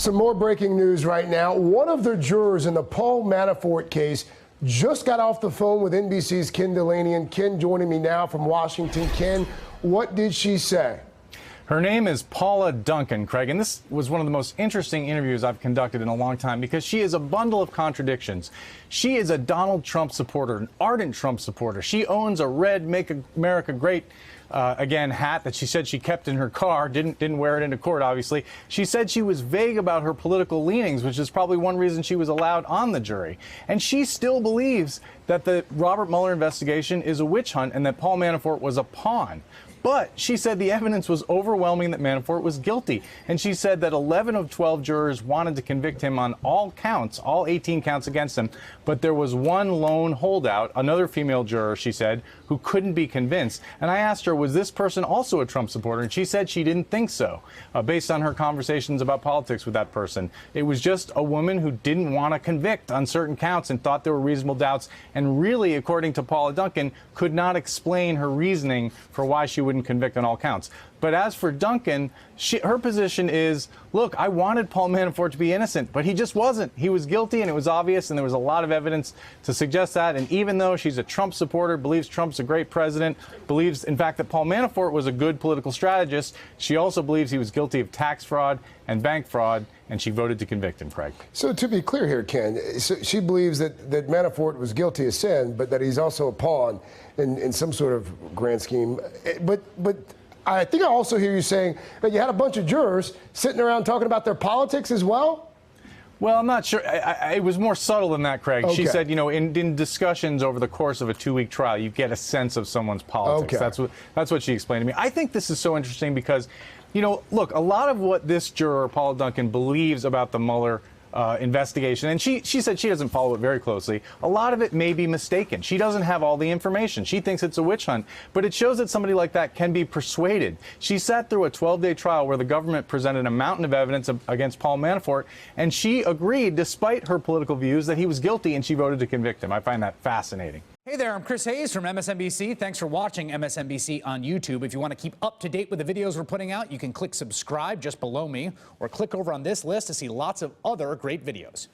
Some more breaking news right now. One of the jurors in the Paul Manafort case just got off the phone with NBC's Ken Dilanian. Ken joining me now from Washington. Ken, what did she say? Her name is Paula Duncan, Craig, and this was one of the most interesting interviews I've conducted in a long time because she is a bundle of contradictions. She is a Donald Trump supporter, an ardent Trump supporter. She owns a red Make America Great Again hat that she said she kept in her car, didn't wear it into court, obviously. She said she was vague about her political leanings, which is probably one reason she was allowed on the jury. And she still believes that the Robert Mueller investigation is a witch hunt and that Paul Manafort was a pawn. But she said the evidence was overwhelming that Manafort was guilty. And she said that 11 of 12 jurors wanted to convict him on all counts, all 18 counts against him. But there was one lone holdout, another female juror, she said, who couldn't be convinced. And I asked her, was this person also a Trump supporter? And she said she didn't think so, based on her conversations about politics with that person. It was just a woman who didn't want to convict on certain counts and thought there were reasonable doubts. And really, according to Paula Duncan, could not explain her reasoning for why she wouldn't convict on all counts. But as for Duncan, her position is, look, I wanted Paul Manafort to be innocent, but he just wasn't. He was guilty, and it was obvious, and there was a lot of evidence to suggest that. And even though she's a Trump supporter, believes Trump's a great president, believes, in fact, that Paul Manafort was a good political strategist, she also believes he was guilty of tax fraud and bank fraud, and she voted to convict him, Craig. So to be clear here, Ken, so she believes that Manafort was guilty of sin, but that he's also a pawn in some sort of grand scheme. But I think I also hear you saying that you had a bunch of jurors sitting around talking about their politics as well? Well, I'm not sure. It was more subtle than that, Craig. Okay. She said, you know, in discussions over the course of a 2-week trial, you get a sense of someone's politics. Okay. That's what she explained to me. I think this is so interesting because, you know, look, a lot of what this juror, Paula Duncan, believes about the Mueller investigation, and she said she doesn't follow it very closely. A lot of it may be mistaken. She doesn't have all the information. She thinks it's a witch hunt, but it shows that somebody like that can be persuaded. She sat through a 12-day trial where the government presented a mountain of evidence against Paul Manafort, and she agreed, despite her political views, that he was guilty, and she voted to convict him. I find that fascinating. Hey there, I'm Chris Hayes from MSNBC. Thanks for watching MSNBC on YouTube. If you want to keep up to date with the videos we're putting out, you can click subscribe just below me or click over on this list to see lots of other great videos.